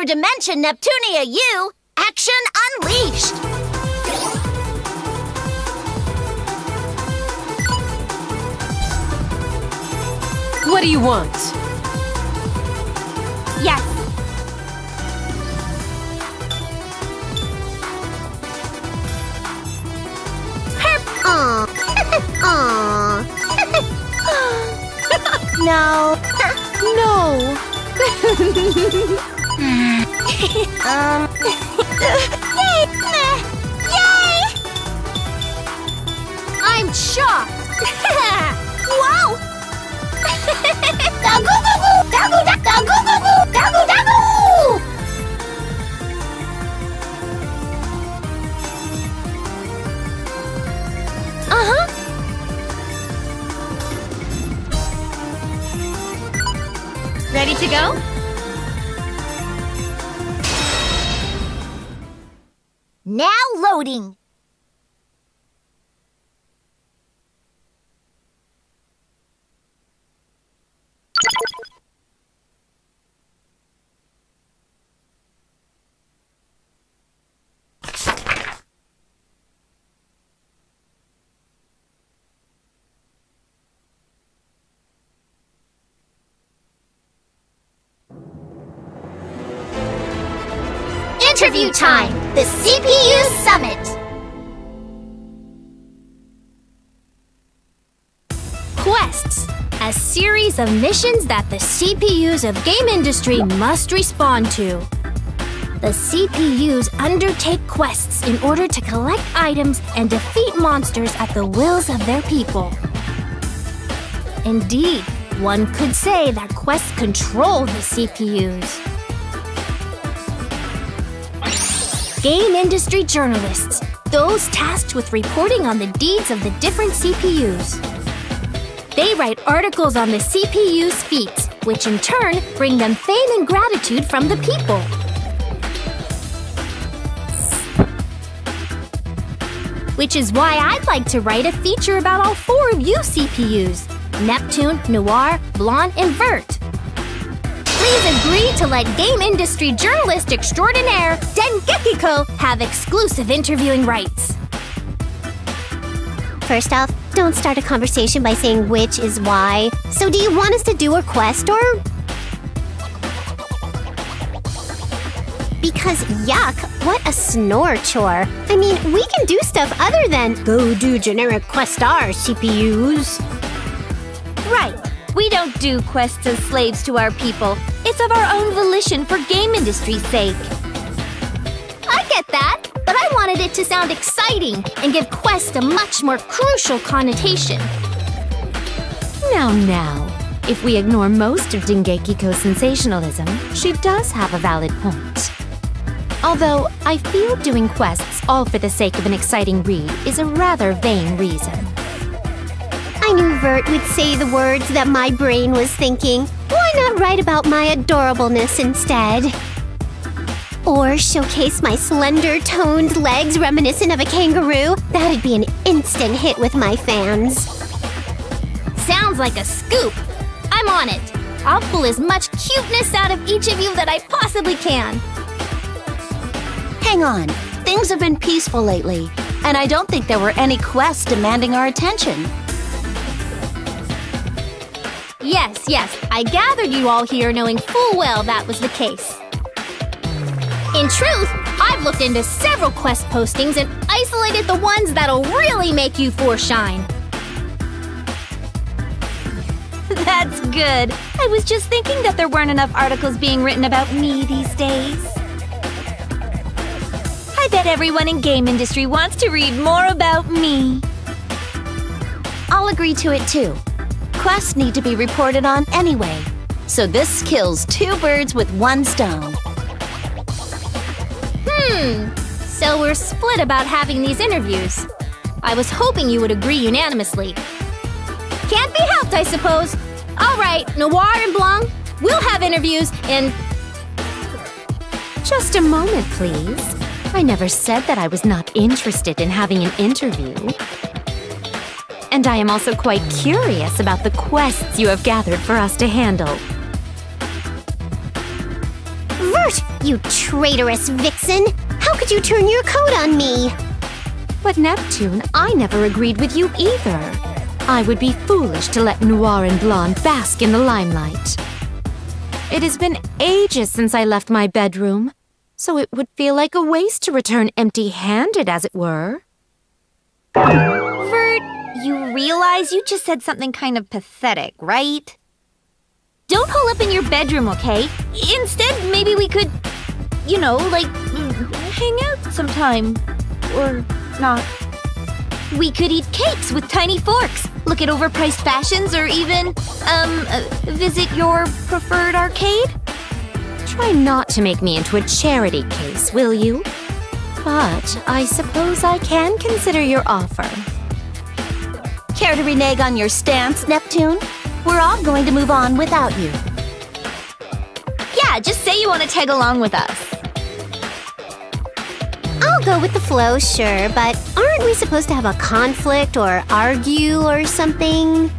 Hyperdimension Neptunia U! Action unleashed! What do you want? Yes. Aww. Aww. No. No. Yay! Yay! I'm shocked. Whoa! Dagu dagu! Dagu dagu dagu! Dagu dagu! Uh-huh. Ready to go? Now loading. Interview time! The CPU Summit! Quests, a series of missions that the CPUs of Gamindustri must respond to. The CPUs undertake quests in order to collect items and defeat monsters at the wills of their people. Indeed, one could say that quests control the CPUs. Gamindustri journalists, those tasked with reporting on the deeds of the different CPUs. They write articles on the CPU's feats, which in turn bring them fame and gratitude from the people. Which is why I'd like to write a feature about all 4 of you CPUs, Neptune, Noir, Blonde, and Vert. Please agree to let Gamindustri journalist extraordinaire Dengekiko have exclusive interviewing rights. First off, don't start a conversation by saying which is why. So do you want us to do a quest or... Because yuck, what a snore chore. I mean, we can do stuff other than go do generic quest R, CPUs. Right. We don't do quests as slaves to our people. It's of our own volition for Gamindustri's sake. I get that, but I wanted it to sound exciting and give quest a much more crucial connotation. Now, if we ignore most of Dengekiko's sensationalism, she does have a valid point. Although, I feel doing quests all for the sake of an exciting read is a rather vain reason. I knew Vert would say the words that my brain was thinking. Why not write about my adorableness instead? Or showcase my slender, toned legs reminiscent of a kangaroo? That'd be an instant hit with my fans. Sounds like a scoop. I'm on it. I'll pull as much cuteness out of each of you that I possibly can. Hang on. Things have been peaceful lately, and I don't think there were any quests demanding our attention. Yes, I gathered you all here knowing full well that was the case. In truth, I've looked into several quest postings and isolated the ones that'll really make you 4 shine. That's good. I was just thinking that there weren't enough articles being written about me these days. I bet everyone in Gamindustri wants to read more about me. I'll agree to it too. Quests need to be reported on anyway, so this kills 2 birds with 1 stone. So we're split about having these interviews. I was hoping you would agree unanimously. Can't be helped, I suppose. All right, Noir and Blanc, we'll have interviews and... Just a moment, please. I never said that I was not interested in having an interview. And I am also quite curious about the quests you have gathered for us to handle. Vert, You traitorous vixen! How could you turn your coat on me? But Neptune, I never agreed with you either. I would be foolish to let Noir and Blonde bask in the limelight. It has been ages since I left my bedroom, so it would feel like a waste to return empty-handed, as it were. Vert, you realize you just said something kind of pathetic, right? Don't hole up in your bedroom, okay? Instead, maybe we could, you know, like, hang out sometime. Or not. We could eat cakes with tiny forks, look at overpriced fashions, or even, visit your preferred arcade? Try not to make me into a charity case, will you? But I suppose I can consider your offer. Care to renege on your stance, Neptune? We're all going to move on without you. Yeah, just say you want to tag along with us. I'll go with the flow, sure, but aren't we supposed to have a conflict or argue or something?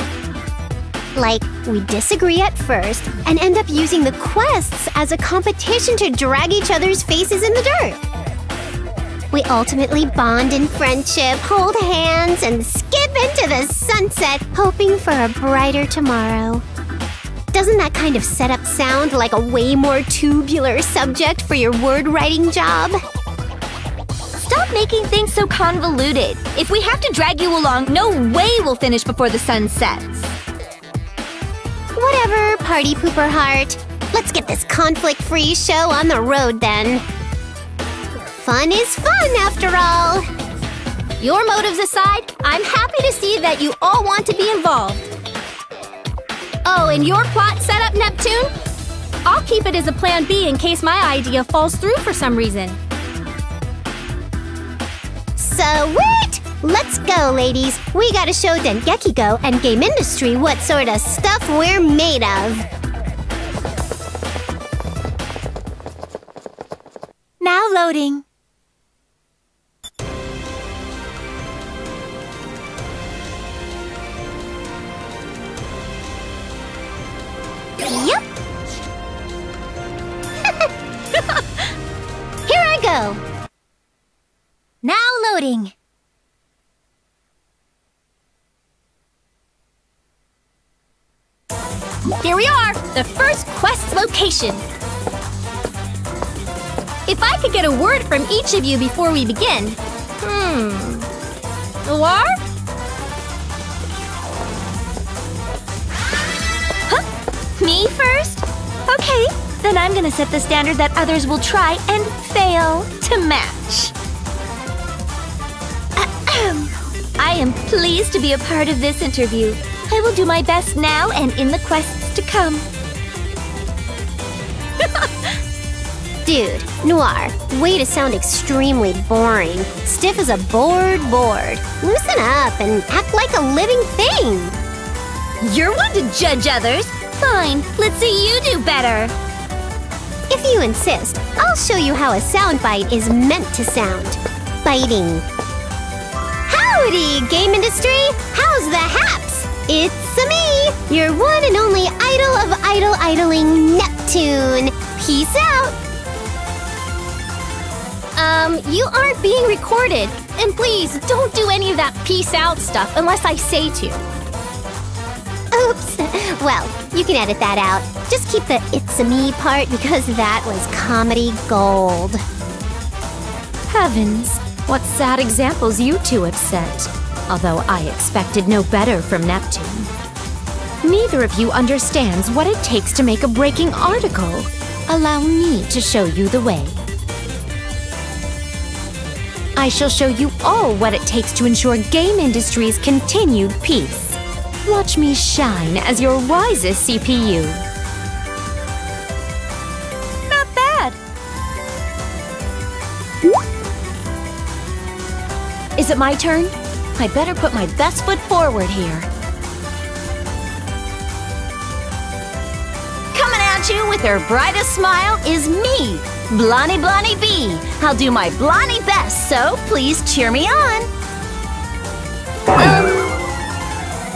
Like, we disagree at first and end up using the quests as a competition to drag each other's faces in the dirt. We ultimately bond in friendship, hold hands, and skip into the sunset, hoping for a brighter tomorrow. Doesn't that kind of setup sound like a way more tubular subject for your word-writing job? Stop making things so convoluted. If we have to drag you along, no way we'll finish before the sun sets. Whatever, party pooper heart. Let's get this conflict-free show on the road then. Fun is fun, after all. Your motives aside, I'm happy to see that you all want to be involved. Oh, and your plot setup, Neptune? I'll keep it as a plan B in case my idea falls through for some reason. Sweet! Let's go, ladies. We gotta show Dengeki and Gamindustri what sort of stuff we're made of. Now loading. Yep. Here I go. Now loading. Here we are, the first quest location. If I could get a word from each of you before we begin. Noir? Huh? Me first? Okay, then I'm gonna set the standard that others will try and fail to match. I am pleased to be a part of this interview. I will do my best now and in the quests to come. Dude, Noir, way to sound extremely boring. Stiff as a board. Loosen up and act like a living thing. You're one to judge others. Fine, let's see you do better. If you insist, I'll show you how a soundbite is meant to sound. Biting. Howdy, Gamindustri! How's the haps? It's me, your one and only idol of idling Neptune. Peace out! You aren't being recorded. And please, don't do any of that peace out stuff unless I say to. Oops. Well, you can edit that out. Just keep the it's-a-me part because that was comedy gold. Heavens, what sad examples you two have set. Although I expected no better from Neptune. Neither of you understands what it takes to make a breaking article. Allow me to show you the way. I shall show you all what it takes to ensure Gamindustry's continued peace. Watch me shine as your wisest CPU. Not bad. Is it my turn? I better put my best foot forward here. Coming at you with her brightest smile is me, Blondie B. I'll do my Blondie best, so please cheer me on.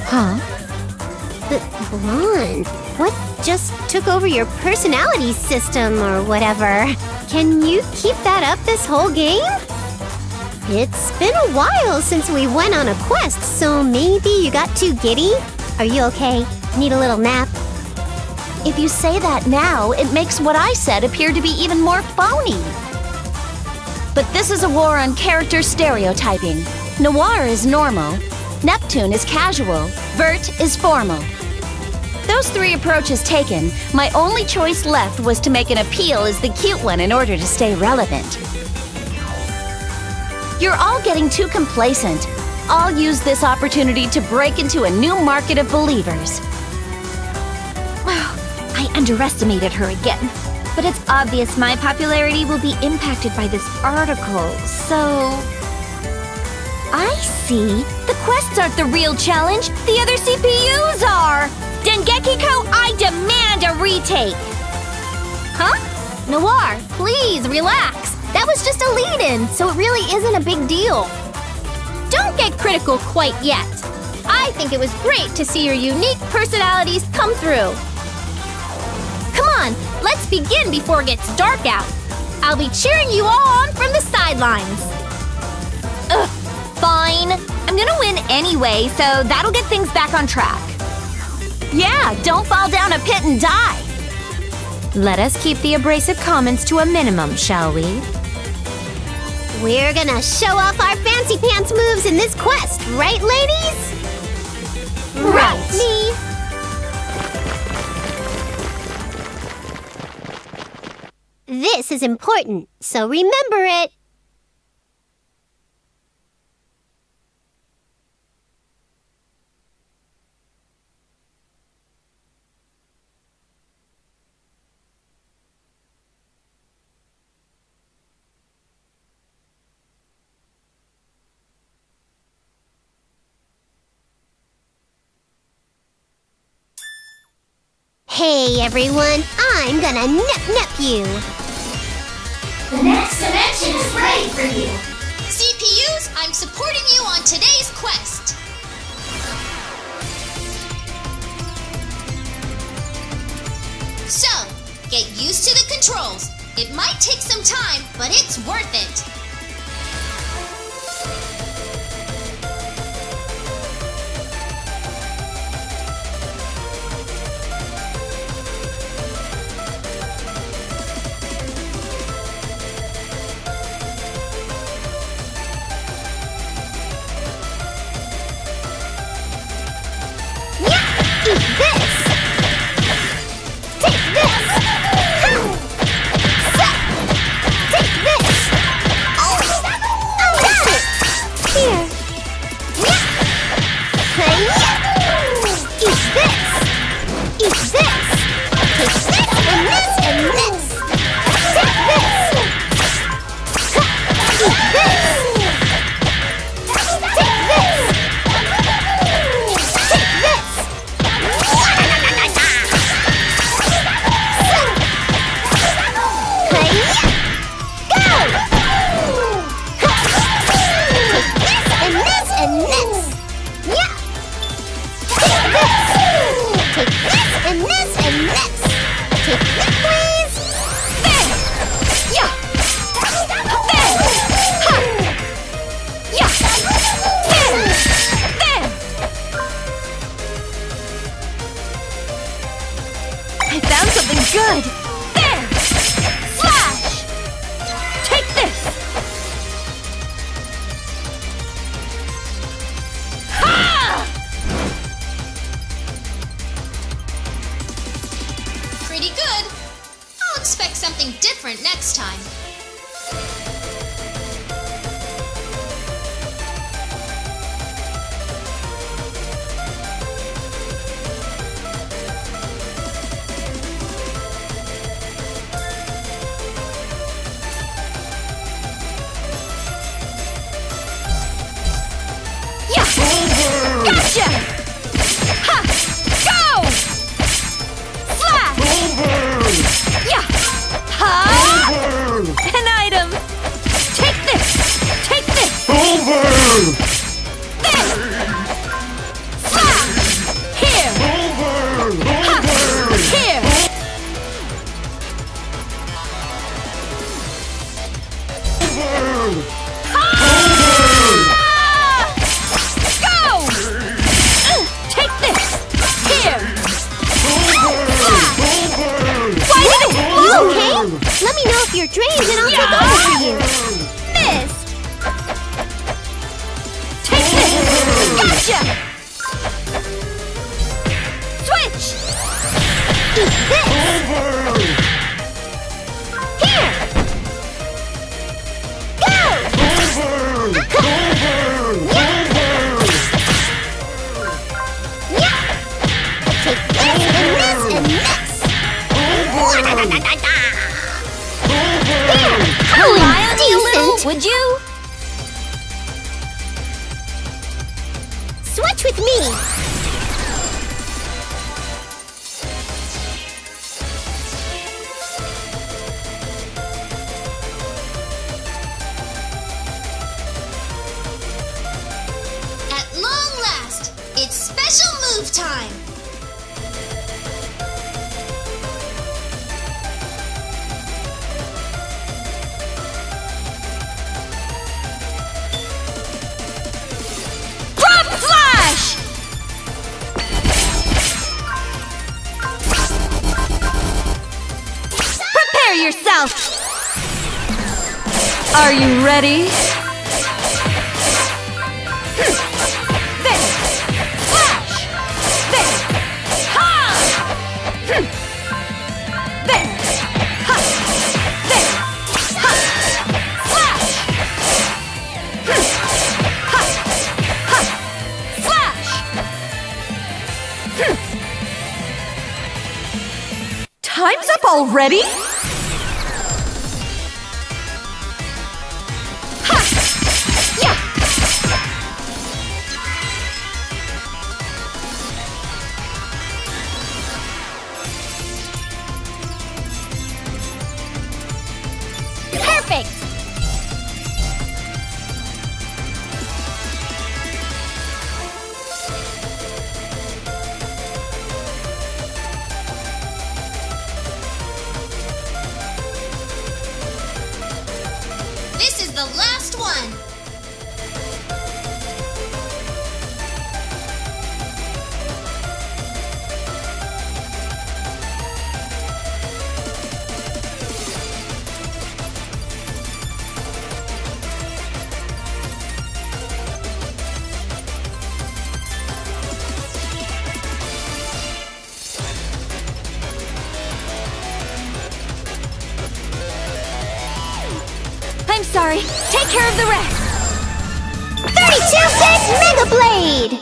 Huh? Blonde, what just took over your personality system or whatever? Can you keep that up this whole game? It's been a while since we went on a quest, so maybe you got too giddy? Are you okay? Need a little nap? If you say that now, it makes what I said appear to be even more phony. But this is a war on character stereotyping. Noir is normal, Neptune is casual, Vert is formal. Those three approaches taken, my only choice left was to make an appeal as the cute one in order to stay relevant. You're all getting too complacent. I'll use this opportunity to break into a new market of believers. I underestimated her again. But it's obvious my popularity will be impacted by this article, so... I see. The quests aren't the real challenge. The other CPUs are! Dengeki-ko, I demand a retake! Huh? Noir, please relax. That was just a lead-in, so it really isn't a big deal. Don't get critical quite yet. I think it was great to see your unique personalities come through. Come on, let's begin before it gets dark out. I'll be cheering you all on from the sidelines. Ugh, fine. I'm gonna win anyway, so that'll get things back on track. Yeah, don't fall down a pit and die. Let us keep the abrasive comments to a minimum, shall we? We're gonna show off our fancy pants moves in this quest, right, ladies? Right. Me. This is important, so remember it. Hey everyone, I'm gonna nep you. The next dimension is ready for you. CPUs, I'm supporting you on today's quest. So, get used to the controls. It might take some time, but it's worth it. Good! There! Slash! Take this! Ha! Pretty good. I'll expect something different next time. water drains and I'll take over for you. Missed! Take this! Gotcha! Switch! Eat this! Here! Go! Take this and this and this! Rely on me a little, would you? Switch with me! At long last, it's special move time! Yourself. Are you ready? This! Flash! This! Ha! This! Ha! This! Ha! Flash! Ha! Ha! Flash! Time's up already? This is the last one! I'm sorry. Take care of the rest. 32-bit Mega Blade!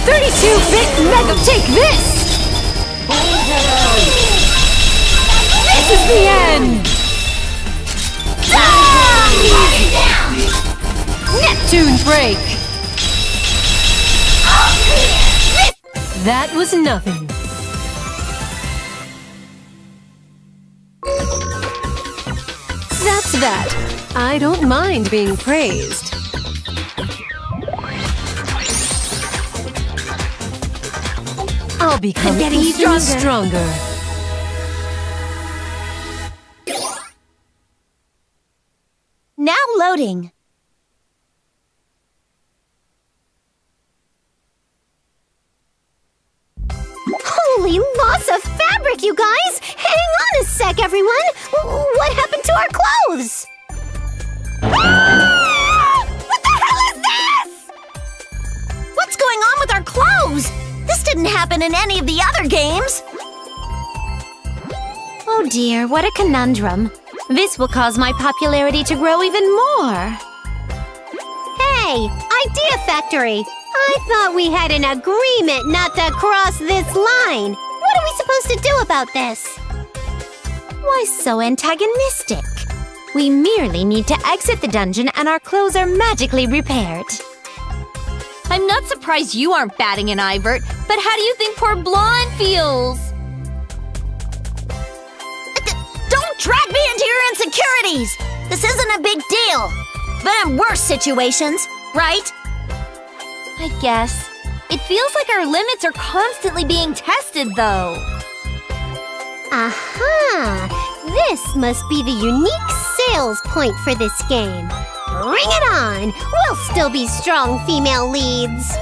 32-bit Mega, take this! This is the end! Neptune break! That was nothing. That's that. I don't mind being praised. I'll become getting even stronger. stronger. Now loading. Holy loss of fabric, you guys! Hang on a sec, everyone! What happened to our clothes? What the hell is this? What's going on with our clothes? This didn't happen in any of the other games. Oh dear, what a conundrum. This will cause my popularity to grow even more. Hey, Idea Factory! I thought we had an agreement not to cross this line. What are we supposed to do about this? Why so antagonistic? We merely need to exit the dungeon and our clothes are magically repaired. I'm not surprised you aren't batting an eye, Vert, but how do you think poor Blonde feels? Don't drag me into your insecurities! This isn't a big deal. But in worse situations, right? I guess. It feels like our limits are constantly being tested, though. Aha! This must be the unique sales point for this game. Bring it on! We'll still be strong female leads.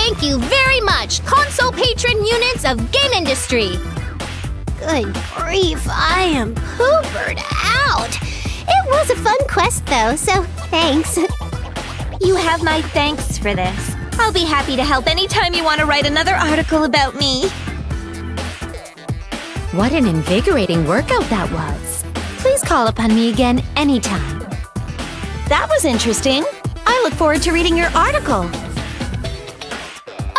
Thank you very much, console patron units of Gamindustri. Good grief, I am poopered out. It was a fun quest though, so thanks. You have my thanks for this. I'll be happy to help anytime you want to write another article about me. What an invigorating workout that was. Please call upon me again anytime. That was interesting. I look forward to reading your article.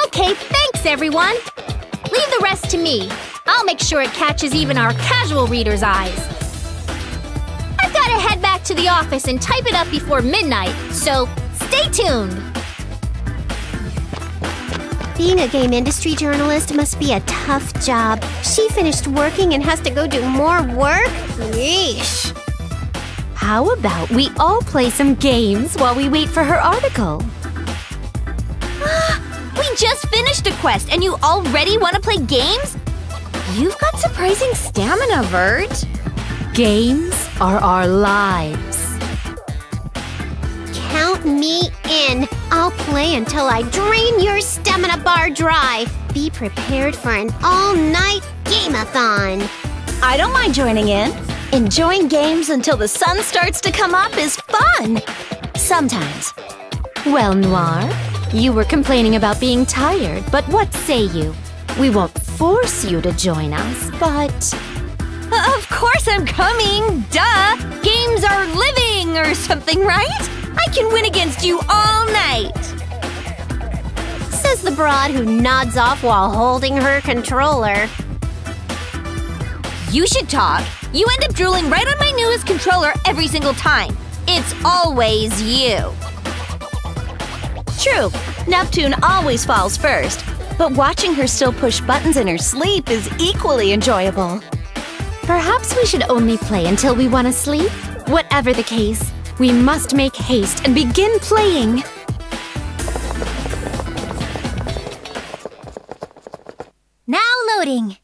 Okay, thanks everyone. Leave the rest to me. I'll make sure it catches even our casual readers' eyes. I've got to head back to the office and type it up before midnight, so stay tuned. Being a game industry journalist must be a tough job. She finished working and has to go do more work? Yeesh. How about we all play some games while we wait for her article? We just finished a quest and you already want to play games? You've got surprising stamina, Vert. Games are our lives. Count me in. I'll play until I drain your stamina bar dry. Be prepared for an all-night game-a-thon. I don't mind joining in. Enjoying games until the sun starts to come up is fun. Sometimes. Well, Noir, you were complaining about being tired, but what say you? We won't force you to join us, but... Of course I'm coming, duh! Games are living or something, right? I can win against you all night! Says the broad who nods off while holding her controller. You should talk. You end up drooling right on my newest controller every single time. It's always you. True, Neptune always falls first, but watching her still push buttons in her sleep is equally enjoyable. Perhaps we should only play until we want to sleep? Whatever the case, we must make haste and begin playing. Now loading.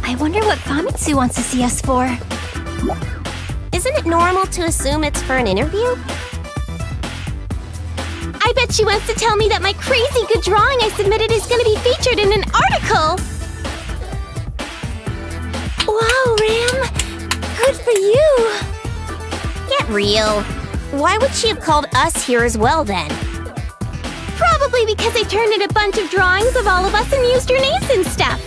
I wonder what Famitsu wants to see us for. Isn't it normal to assume it's for an interview? I bet she wants to tell me that my crazy good drawing I submitted is going to be featured in an article! Wow, Ram! Good for you! Get real. Why would she have called us here as well, then? Probably because I turned in a bunch of drawings of all of us and used your names and stuff.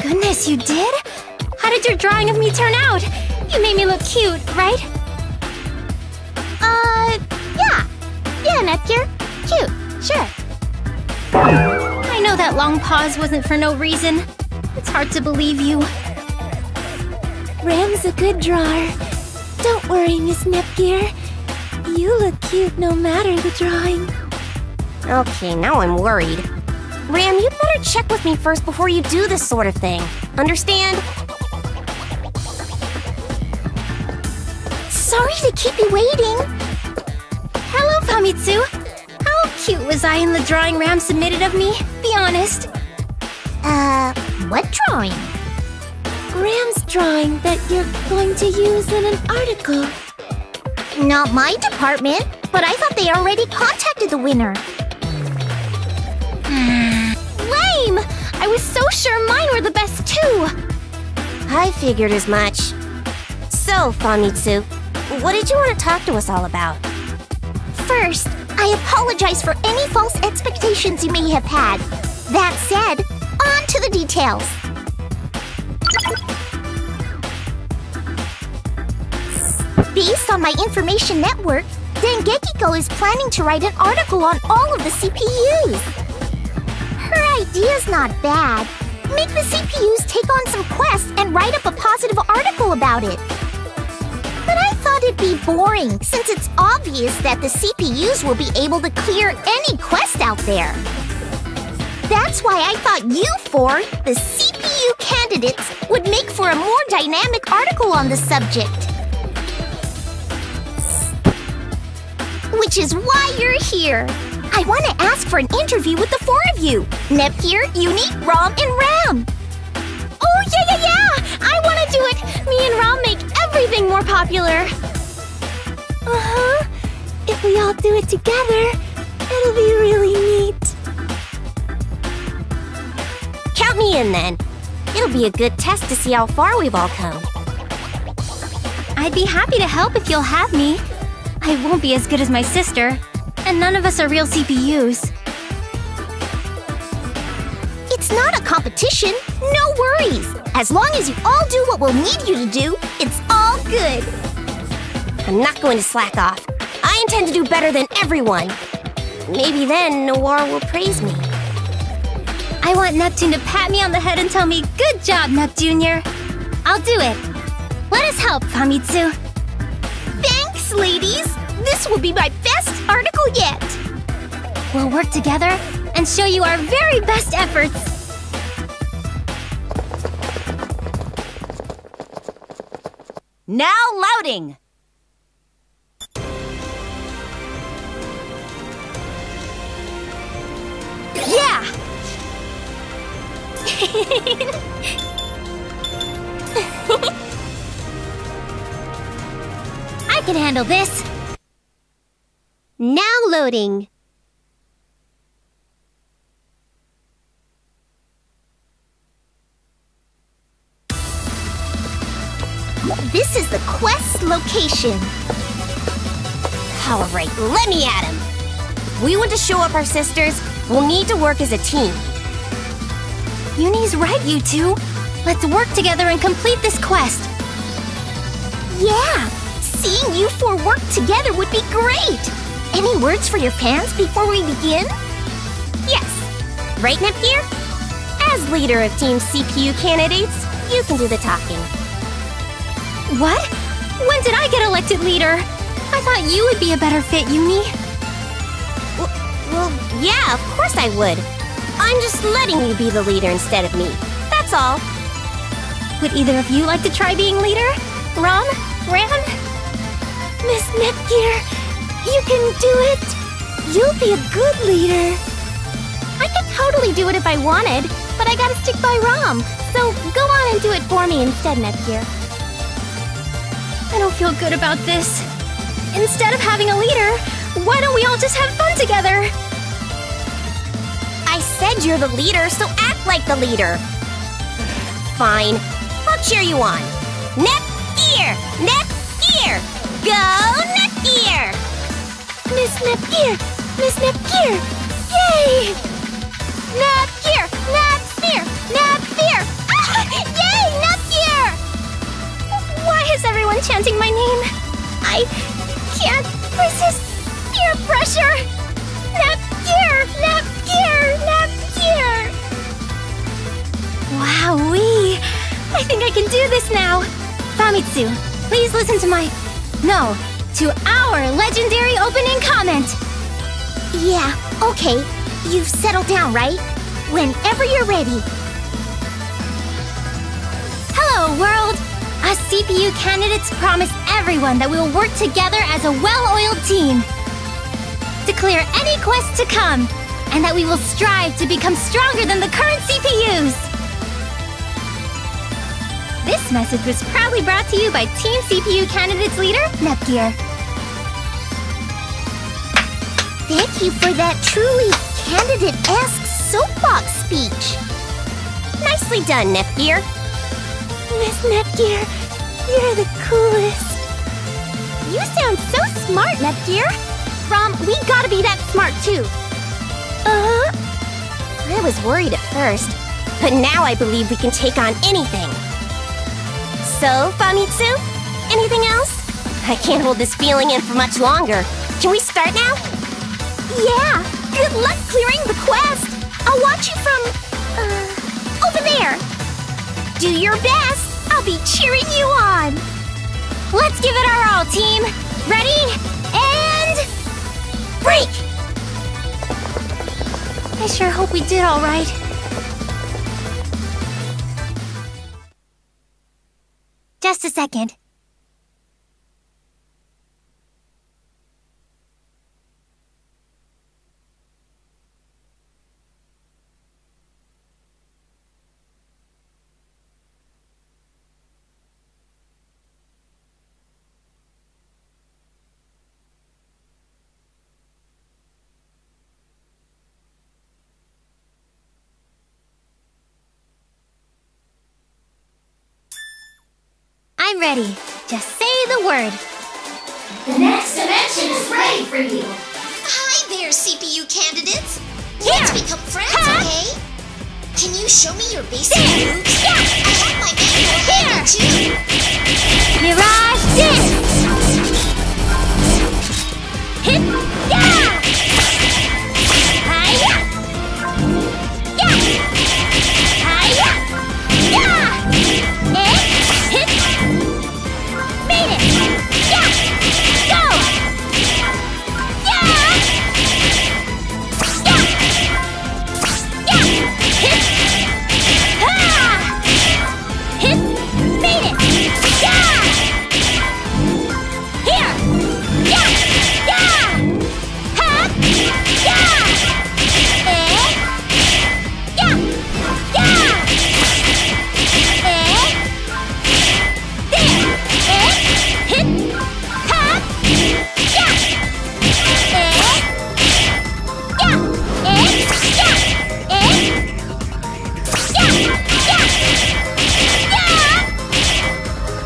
Goodness, you did? How did your drawing of me turn out? You made me look cute, right? Yeah. Yeah, Nepgear. Cute, sure. I know that long pause wasn't for no reason. It's hard to believe you. Ram's a good drawer. Don't worry, Miss Nepgear. You look cute no matter the drawing. Okay, now I'm worried. Ram, you'd better check with me first before you do this sort of thing. Understand? Sorry to keep you waiting. Hello, Famitsu. How cute was I in the drawing Ram submitted of me? Be honest. What drawing? Ram's drawing that you're going to use in an article. Not my department, but I thought they already contacted the winner. Lame! I was so sure mine were the best too! I figured as much. So, Famitsu, what did you want to talk to us all about? First, I apologize for any false expectations you may have had. That said, on to the details. Based on my information network, Dengekiko is planning to write an article on all of the CPUs. Her idea's not bad. Make the CPUs take on some quests and write up a positive article about it. But I thought it'd be boring, since it's obvious that the CPUs will be able to clear any quest out there. That's why I thought you four, the CPU candidates, would make for a more dynamic article on the subject. Which is why you're here. I want to ask for an interview with the four of you. Nepgear, Uni, Rom, and Ram. Oh, yeah! I want to do it! Me and Rom make everything more popular. If we all do it together, it'll be really neat. Count me in, then. It'll be a good test to see how far we've all come. I'd be happy to help if you'll have me. I won't be as good as my sister, and none of us are real CPUs. It's not a competition. No worries. As long as you all do what we'll need you to do, it's all good. I'm not going to slack off. I intend to do better than everyone. Maybe then Noir will praise me. I want Neptune to pat me on the head and tell me, "Good job, Neptunior." I'll do it. Let us help, Famitsu. Thanks, ladies. This will be my best article yet. We'll work together and show you our very best efforts. Now loading! Yeah! I can handle this. Now loading. This is the quest location. All right, let me at him. If we want to show up our sisters, we'll need to work as a team. Uni's right, you two. Let's work together and complete this quest. Yeah, seeing you four work together would be great. Any words for your fans before we begin? Yes. Right, Nepgear? As leader of Team CPU candidates, you can do the talking. What? When did I get elected leader? I thought you would be a better fit, Uni. Well, yeah, of course I would. I'm just letting you be the leader instead of me. That's all. Would either of you like to try being leader? Rom? Ram? Miss Nepgear, you can do it. You'll be a good leader. I could totally do it if I wanted, but I gotta stick by Rom. So go on and do it for me instead, Nepgear. I don't feel good about this. Instead of having a leader, why don't we all just have fun together? I said you're the leader, so act like the leader. Fine. I'll cheer you on. Nepgear! Nepgear! Go Nepgear! Miss Nepgear! Miss Nepgear! Yay! Nepgear! Nepgear! Nepgear! Ah! Yay! Nepgear! Why is everyone chanting my name? I can't resist peer pressure! Nepgear! Nepgear! Nepgear! Wowee! I think I can do this now! Famitsu, please listen to to our legendary opening comment! Yeah, okay. You've settled down, right? Whenever you're ready. Hello, world! Us CPU candidates promise everyone that we will work together as a well-oiled team to clear any quest to come, and that we will strive to become stronger than the current CPUs! This message was proudly brought to you by Team CPU Candidates leader, Nepgear. Thank you for that truly candidate-esque soapbox speech. Nicely done, Nepgear. Miss Nepgear, you're the coolest. You sound so smart, Nepgear. Rom, we gotta be that smart too. I was worried at first, but now I believe we can take on anything. So, Famitsu, anything else? I can't hold this feeling in for much longer. Can we start now? Yeah! Good luck clearing the quest! I'll watch you from... over there! Do your best! I'll be cheering you on! Let's give it our all, team! Ready? And... break! I sure hope we did all right. Just a second. I'm ready. Just say the word. The next dimension is ready for you. Hi there, CPU candidates. Let's become friends, okay? Can you show me your basic moves? Yeah. I have my manual handy too. Mirage Dance! Hit! Yeah! Hi-ya! Yeah! Hi-ya! Yeah! Hit! Made it! Yeah! Go! Yeah! Yeah! Yeah! Hit! Ha! Hit! Made it! Yeah! Here! Yeah! Yeah! Ha! Yeah! Yeah! Yeah! There! Hit! Ha! Yeah! Yeah!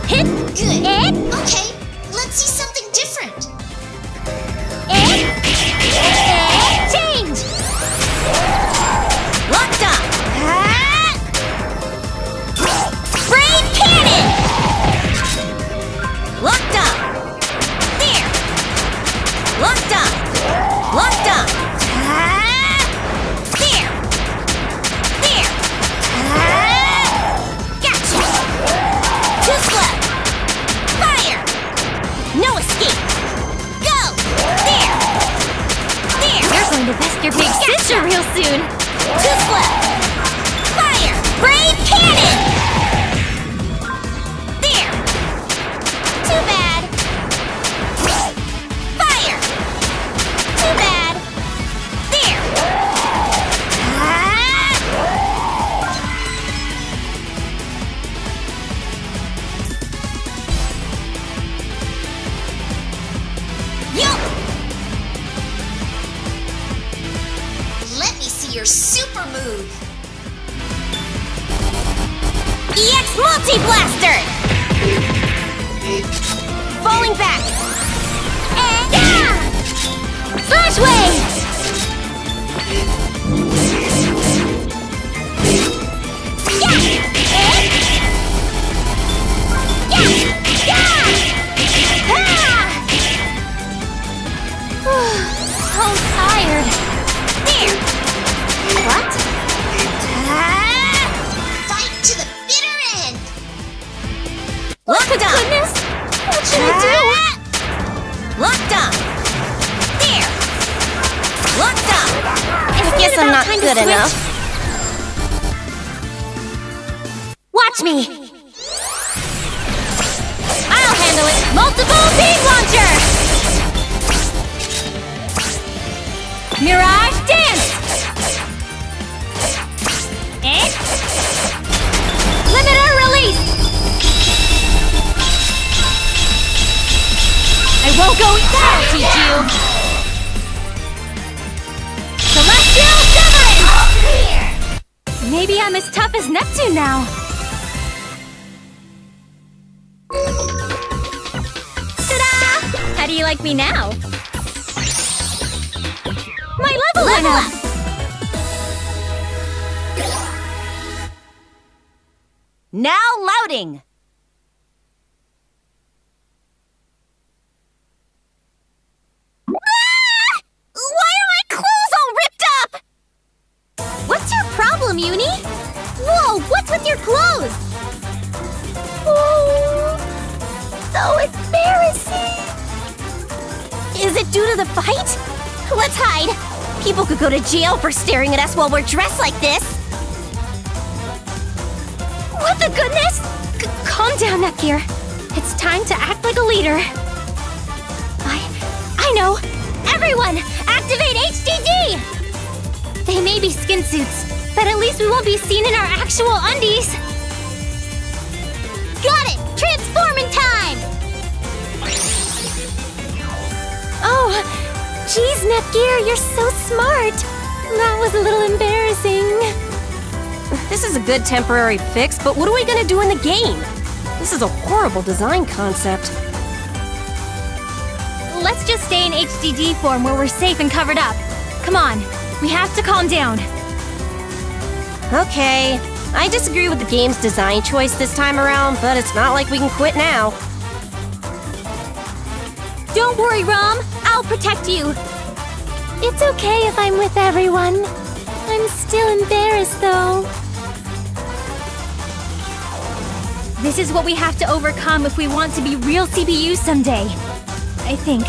Hit! Good. Okay, let's see something different. Change! Locked up! Brain cannon! Locked up! There! Locked up! Locked up! There! There! Gotcha! Just left! Fire! No escape! Go! There! There! You're going to best your big sister real soon! Just left! Fire! Brain cannon! There! Too bad! Fire! Too bad! There! Yo! Let me see your super move. EXE Multi-Blaster! Falling back! Yeah! Flash wave! Yeah! Yeah! Yeah! So tired. There! What? Fight to the bitter end. Locked up! Goodness! What should I do? Locked up! There! Locked up! I guess I'm not good enough. Watch me! I'll handle it! Multiple beam launcher! Mirage Dance! And limiter release! I won't go easy! I'll teach you! Celestial Severance! Maybe I'm as tough as Neptune now. Ta-da! How do you like me now? My level went up! Now loading! Why are my clothes all ripped up? What's your problem, Uni? Whoa, what's with your clothes? Oh, so embarrassing. Is it due to the fight? Let's hide! People could go to jail for staring at us while we're dressed like this! What the goodness? Calm down, Netgear. It's time to act like a leader. I know! Everyone, activate HDD! They may be skin suits, but at least we won't be seen in our actual undies. Got it! Transforming time! Oh, geez, Netgear, you're so smart. That was a little embarrassing. This is a good temporary fix, but what are we gonna do in the game? This is a horrible design concept. Let's just stay in HDD form where we're safe and covered up. Come on, we have to calm down. Okay, I disagree with the game's design choice this time around, but it's not like we can quit now. Don't worry, Rom. I'll protect you. It's okay if I'm with everyone. I'm still embarrassed, though. This is what we have to overcome if we want to be real CPUs someday. I think.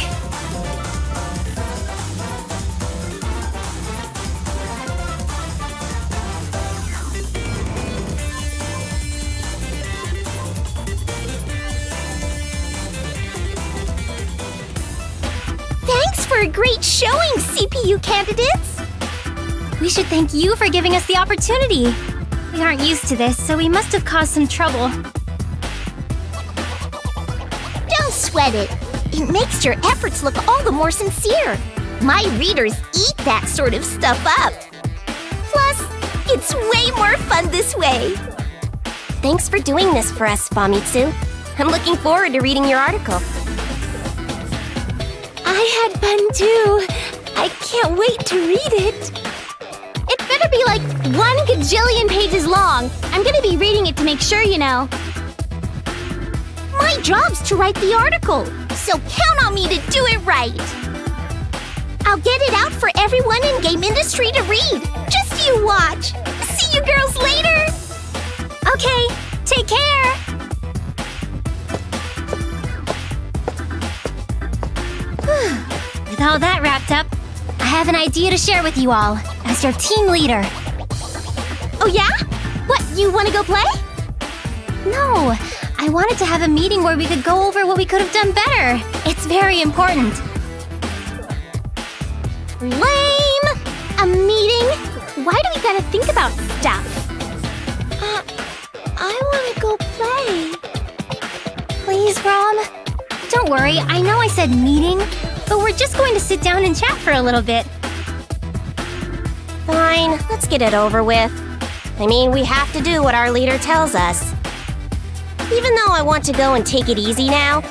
Thanks for a great showing, CPU candidates! We should thank you for giving us the opportunity. We aren't used to this, so we must have caused some trouble. Don't sweat it. It makes your efforts look all the more sincere. My readers eat that sort of stuff up. Plus, it's way more fun this way. Thanks for doing this for us, Famitsu. I'm looking forward to reading your article. I had fun too. I can't wait to read it. It better be like 1 gajillion pages long. I'm gonna be reading it to make sure, you know. My job's to write the article, so count on me to do it right. I'll get it out for everyone in Gamindustri to read. Just you watch. See you girls later. Okay, take care. With all that wrapped up, I have an idea to share with you all as your team leader. Oh yeah? What, you wanna go play? No, I wanted to have a meeting where we could go over what we could have done better. It's very important. Lame! A meeting? Why do we gotta think about stuff? I wanna go play. Please, Rom. Don't worry, I know I said meeting, but we're just going to sit down and chat for a little bit. Fine, let's get it over with. I mean, we have to do what our leader tells us. Even though I want to go and take it easy now,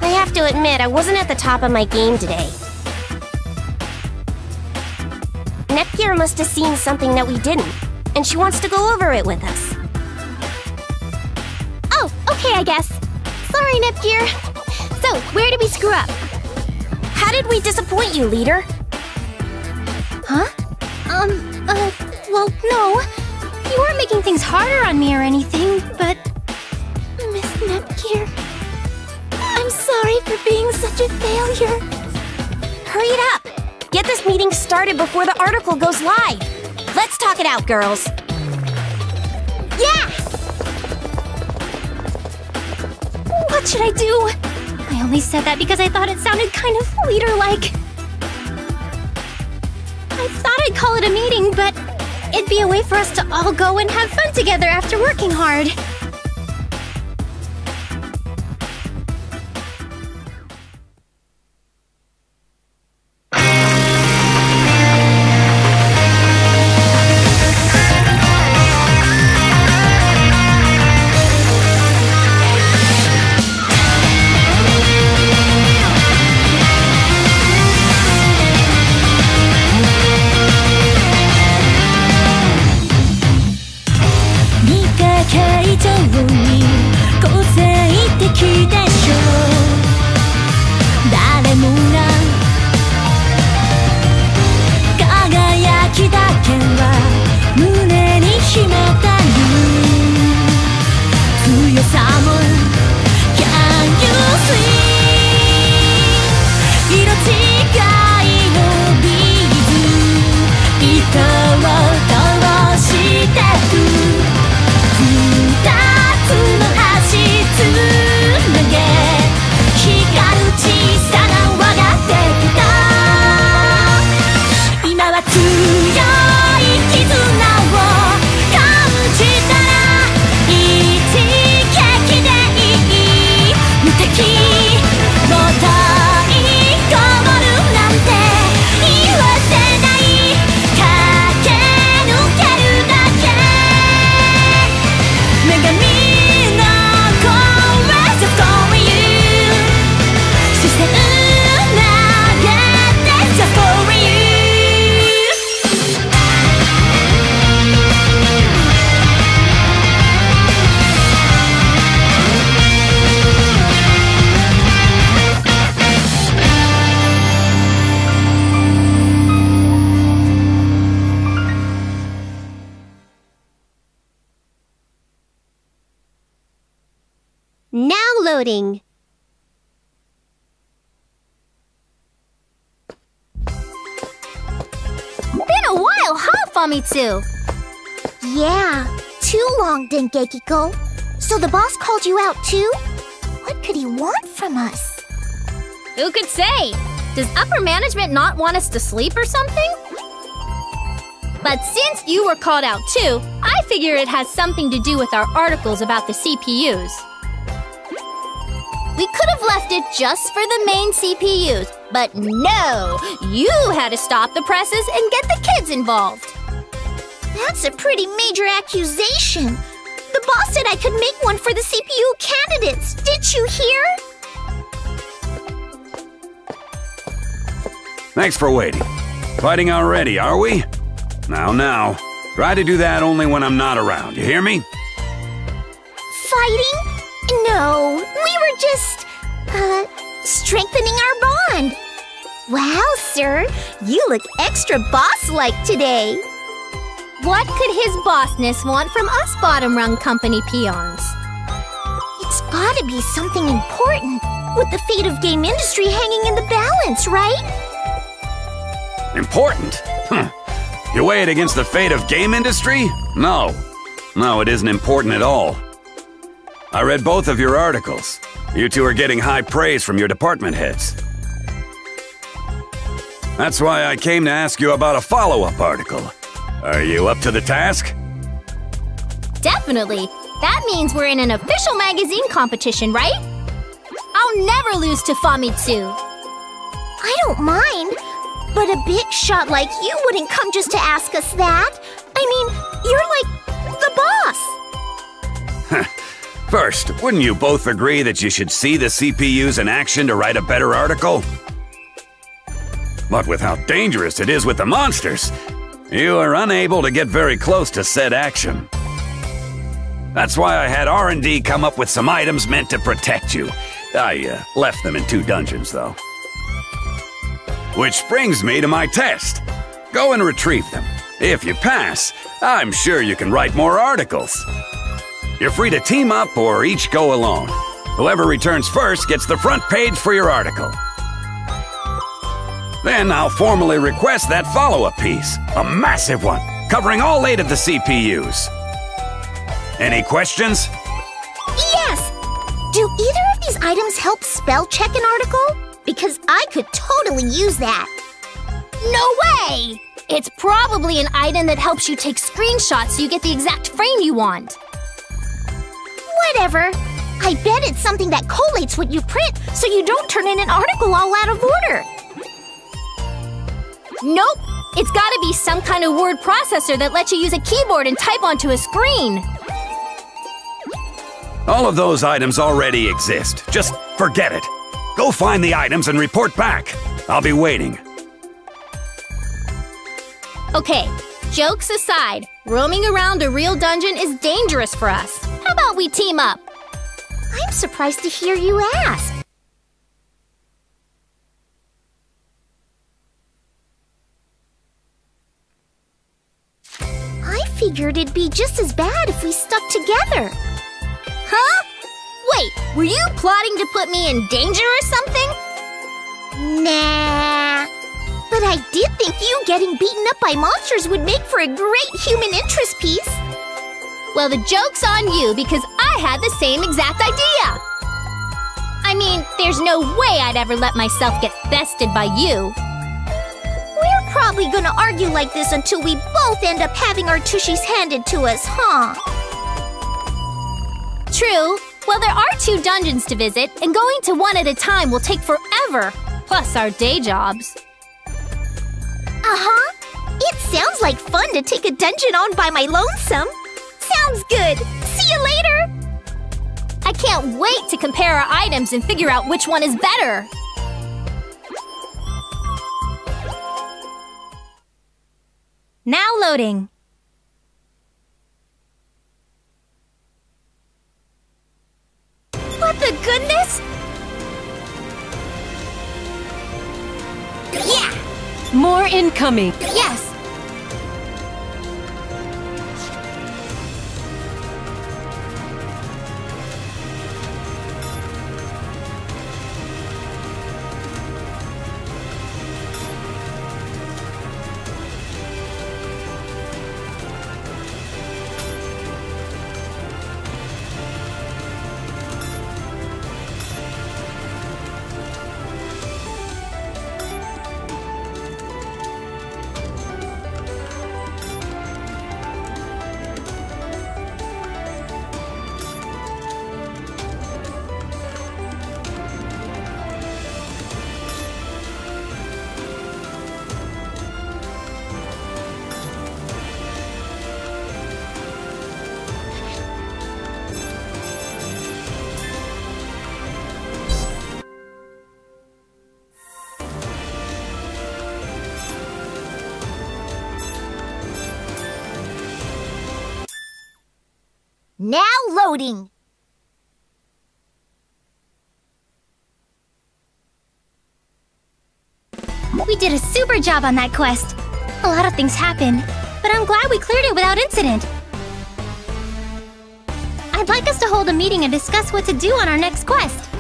I have to admit I wasn't at the top of my game today. Nepgear must have seen something that we didn't, and she wants to go over it with us. Oh, okay, I guess. Sorry, Nepgear. So, where did we screw up? How did we disappoint you, leader? Huh? Well, no. You weren't making things harder on me or anything, but... Miss Nepgear, I'm sorry for being such a failure. Hurry it up! Get this meeting started before the article goes live. Let's talk it out, girls. Yeah! What should I do? I only said that because I thought it sounded kind of leader-like. I thought I'd call it a meeting, but it'd be a way for us to all go and have fun together after working hard. loading. Been a while, huh, Famitsu? Yeah, too long, Dengekiko. So the boss called you out too? What could he want from us? Who could say? Does upper management not want us to sleep or something? But since you were called out too, I figure it has something to do with our articles about the CPUs. We could have left it just for the main CPUs, but no! You had to stop the presses and get the kids involved. That's a pretty major accusation. The boss said I could make one for the CPU candidates. Did you hear? Thanks for waiting. Fighting already, are we? Now. Try to do that only when I'm not around, you hear me? Fighting? No, we were just, strengthening our bond. Wow, sir, you look extra boss-like today. What could his bossness want from us bottom-rung company peons? It's gotta be something important, with the fate of Gamindustri hanging in the balance, right? Important? You weigh it against the fate of Gamindustri? No, it isn't important at all. I read both of your articles. You two are getting high praise from your department heads. That's why I came to ask you about a follow-up article. Are you up to the task? Definitely. That means we're in an official magazine competition, right? I'll never lose to Famitsu. I don't mind, but a big shot like you wouldn't come just to ask us that. I mean, you're like the boss. First, wouldn't you both agree that you should see the CPUs in action to write a better article? But with how dangerous it is with the monsters, you are unable to get very close to said action. That's why I had R&D come up with some items meant to protect you. I left them in 2 dungeons, though. Which brings me to my test. Go and retrieve them. If you pass, I'm sure you can write more articles. You're free to team up or each go alone. Whoever returns first gets the front page for your article. Then I'll formally request that follow-up piece, a massive one, covering all 8 of the CPUs. Any questions? Yes! Do either of these items help spell check an article? Because I could totally use that. No way! It's probably an item that helps you take screenshots so you get the exact frame you want. Whatever. I bet it's something that collates what you print so you don't turn in an article all out of order. Nope! It's gotta be some kind of word processor that lets you use a keyboard and type onto a screen. All of those items already exist. Just forget it. Go find the items and report back. I'll be waiting. Okay, jokes aside, roaming around a real dungeon is dangerous for us. How about we team up? I'm surprised to hear you ask. I figured it'd be just as bad if we stuck together. Huh? Wait, were you plotting to put me in danger or something? Nah. But I did think you getting beaten up by monsters would make for a great human interest piece. Well, the joke's on you because I had the same exact idea. I mean, there's no way I'd ever let myself get bested by you. We're probably gonna argue like this until we both end up having our tushies handed to us, huh? True. Well, there are 2 dungeons to visit, and going to one at a time will take forever. Plus our day jobs. Uh-huh. It sounds like fun to take a dungeon on by my lonesome. Sounds good. See you later. I can't wait to compare our items and figure out which one is better. Now loading. What the goodness? Yeah! More incoming. Yes! Now loading. We did a super job on that quest. A lot of things happened, but I'm glad we cleared it without incident. I'd like us to hold a meeting and discuss what to do on our next quest.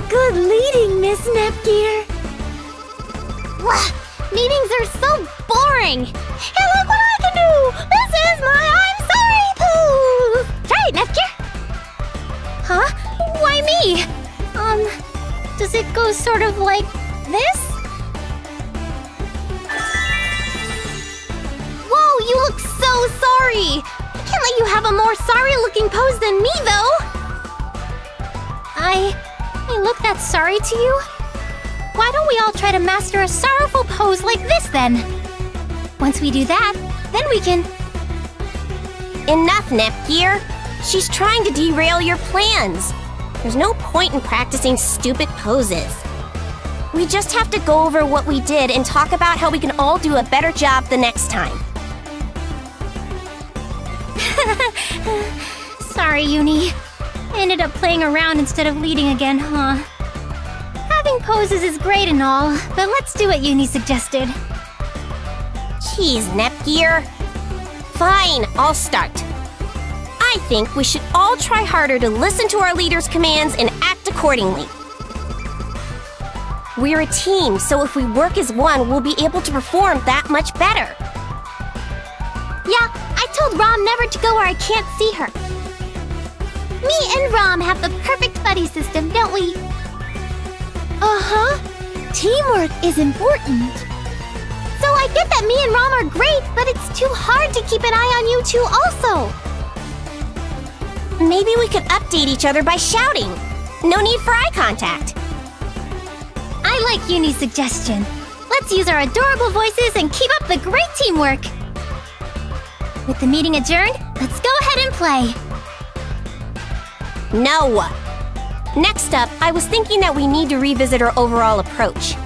Good leading, Miss Nepgear. Meetings are so boring. Hey, look what I can do! This is my I'm sorry pose! Try it, Nepgear! Huh? Why me? Does it go sort of like this? Whoa, you look so sorry! I can't let you have a more sorry-looking pose than me, though! I look that sorry to you? Why don't we all try to master a sorrowful pose like this, then? Once we do that, then we can... Enough, Nepgear. She's trying to derail your plans. There's no point in practicing stupid poses. We just have to go over what we did and talk about how we can all do a better job the next time. Sorry, Uni. I ended up playing around instead of leading again, huh? Having poses is great and all, but let's do what Uni suggested. Jeez, Nepgear. Fine, I'll start. I think we should all try harder to listen to our leader's commands and act accordingly. We're a team, so if we work as one, we'll be able to perform that much better. Yeah, I told Rom never to go where I can't see her. Me and Rom have the perfect buddy system, don't we? Uh-huh. Teamwork is important. So I get that me and Rom are great, but it's too hard to keep an eye on you two also. Maybe we could update each other by shouting. No need for eye contact. I like Uni's suggestion. Let's use our adorable voices and keep up the great teamwork. With the meeting adjourned, let's go ahead and play. No. Next up, I was thinking that we need to revisit our overall approach.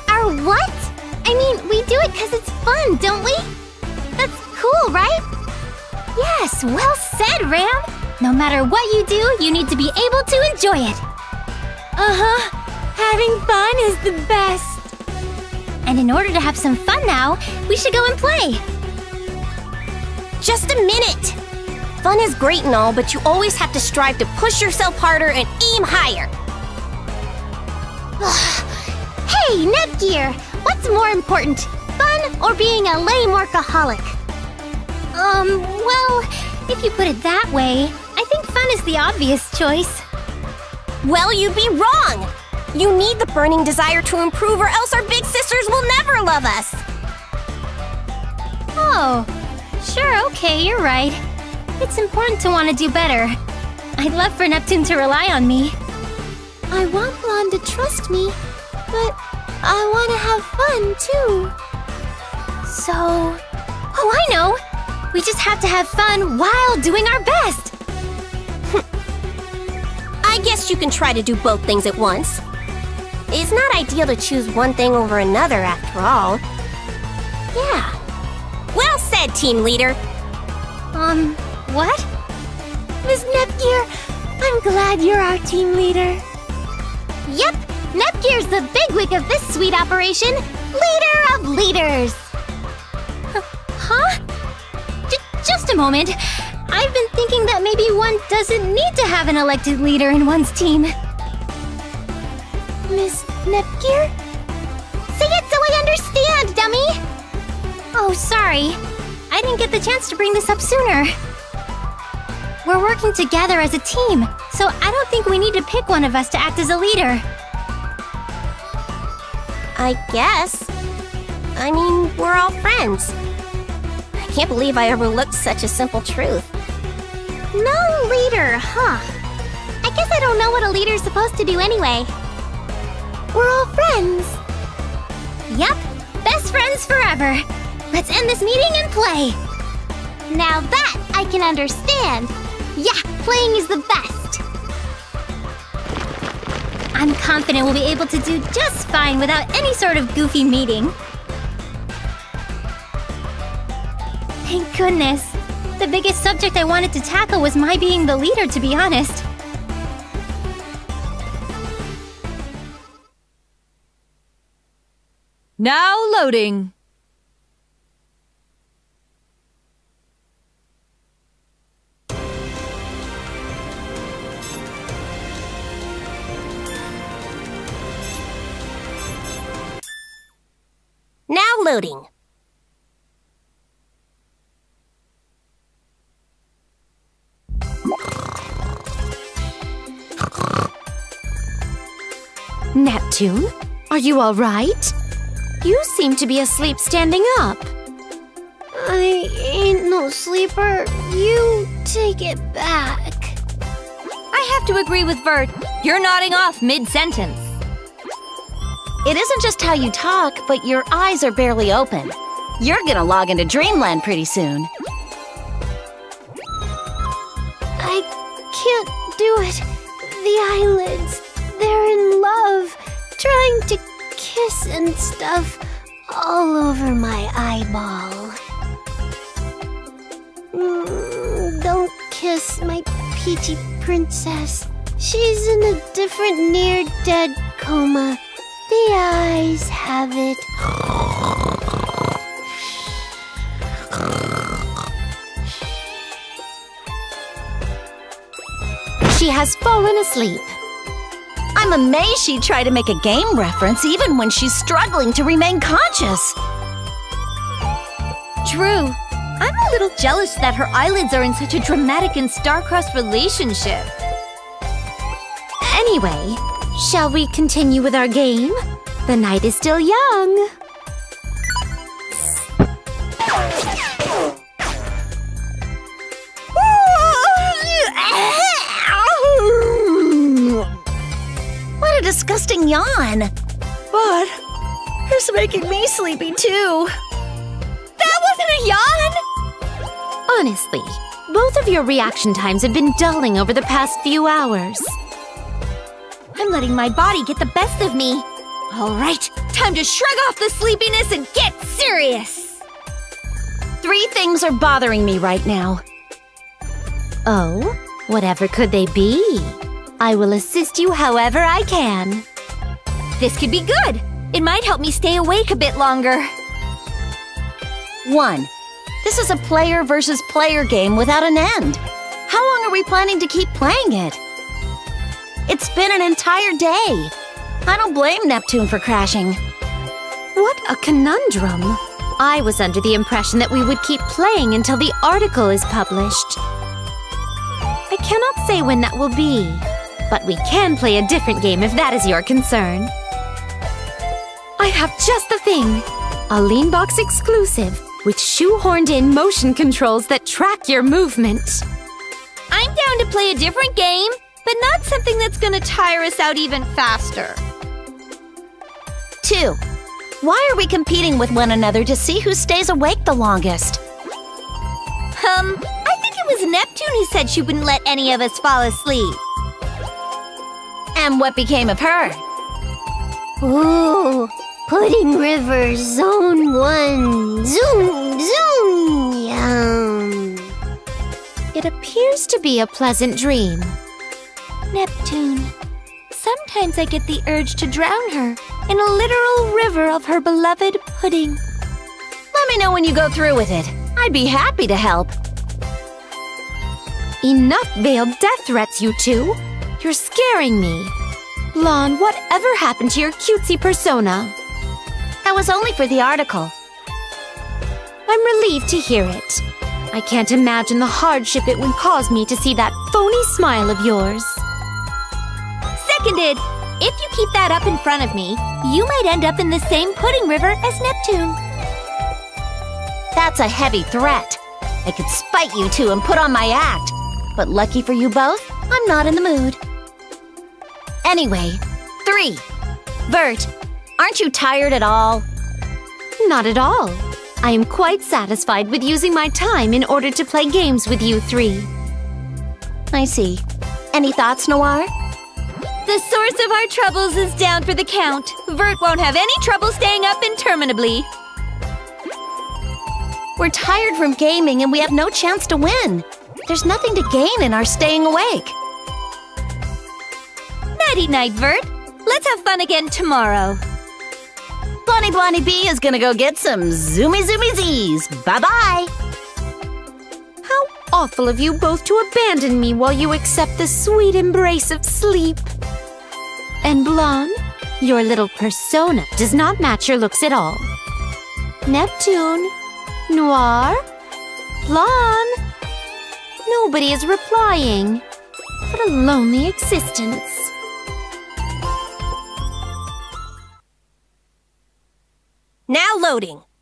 Our what? I mean, we do it because it's fun, don't we? That's cool, right? Yes, well said, Ram. No matter what you do, you need to be able to enjoy it. Uh-huh. Having fun is the best. And in order to have some fun now, we should go and play. Just a minute! Fun is great and all, but you always have to strive to push yourself harder and aim higher. Hey, Nepgear! What's more important, fun or being a lame workaholic? Well, if you put it that way, I think fun is the obvious choice. Well, you'd be wrong! You need the burning desire to improve or else our big sisters will never love us! Oh, sure, okay, you're right. It's important to want to do better. I'd love for Neptune to rely on me. I want Blonde to trust me, but I want to have fun, too. So... Oh, I know! We just have to have fun while doing our best! I guess you can try to do both things at once. It's not ideal to choose one thing over another, after all. Yeah. Well said, team leader. What? Miss Nepgear, I'm glad you're our team leader. Yep, Nepgear's the bigwig of this sweet operation. Leader of leaders! Huh? Just a moment. I've been thinking that maybe one doesn't need to have an elected leader in one's team. Miss Nepgear? Say it so I understand, dummy! Oh, sorry. I didn't get the chance to bring this up sooner. We're working together as a team, so I don't think we need to pick one of us to act as a leader. I guess. I mean, we're all friends. I can't believe I overlooked such a simple truth. No leader, huh? I guess I don't know what a leader's supposed to do anyway. We're all friends. Yep, best friends forever. Let's end this meeting and play. Now that I can understand. Yeah, playing is the best. I'm confident we'll be able to do just fine without any sort of goofy meeting. Thank goodness. The biggest subject I wanted to tackle was my being the leader, to be honest. Now loading. Now loading. Neptune, are you all right? You seem to be asleep standing up. I ain't no sleeper. You take it back. I have to agree with Vert. You're nodding off mid-sentence. It isn't just how you talk, but your eyes are barely open. You're gonna log into Dreamland pretty soon. I can't do it. The eyelids, they're in love. Trying to kiss and stuff all over my eyeball. Don't kiss my peachy princess. She's in a different near-dead coma. The eyes have it. She has fallen asleep. I'm amazed she'd try to make a game reference even when she's struggling to remain conscious. True. I'm a little jealous that her eyelids are in such a dramatic and star-crossed relationship. Anyway, shall we continue with our game? The night is still young. What a disgusting yawn. But it's making me sleepy too. That wasn't a yawn! Honestly, both of your reaction times have been dulling over the past few hours. I'm letting my body get the best of me. All right, time to shrug off the sleepiness and get serious. 3 things are bothering me right now. Oh, whatever could they be? I will assist you however I can. This could be good. It might help me stay awake a bit longer. 1. This is a player versus player game without an end. How long are we planning to keep playing it? It's been an entire day. I don't blame Neptune for crashing. What a conundrum. I was under the impression that we would keep playing until the article is published. I cannot say when that will be, but we can play a different game if that is your concern. I have just the thing. A Leanbox exclusive with shoehorned-in motion controls that track your movement. I'm down to play a different game, but not something that's gonna tire us out even faster. 2. Why are we competing with one another to see who stays awake the longest? I think it was Neptune who said she wouldn't let any of us fall asleep. And what became of her? Ooh, Pudding River Zone 1. Zoom, zoom, yum. It appears to be a pleasant dream. Neptune. Sometimes I get the urge to drown her in a literal river of her beloved pudding. Let me know when you go through with it. I'd be happy to help. Enough veiled death threats, you two. You're scaring me. Blonde, whatever happened to your cutesy persona? That was only for the article. I'm relieved to hear it. I can't imagine the hardship it would cause me to see that phony smile of yours. Seconded! If you keep that up in front of me, you might end up in the same pudding river as Neptune. That's a heavy threat. I could spite you two and put on my act. But lucky for you both, I'm not in the mood. Anyway, 3. Vert, aren't you tired at all? Not at all. I am quite satisfied with using my time in order to play games with you 3. I see. Any thoughts, Noir? The source of our troubles is down for the count. Vert won't have any trouble staying up interminably. We're tired from gaming and we have no chance to win. There's nothing to gain in our staying awake. Nighty-night, Vert. Let's have fun again tomorrow. Bonnie B is gonna go get some zoomy Z's. Bye-bye. How awful of you both to abandon me while you accept the sweet embrace of sleep. And Blonde, your little persona does not match your looks at all. Neptune, Noir, Blonde. Nobody is replying. What a lonely existence. Now loading.「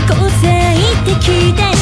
個性的で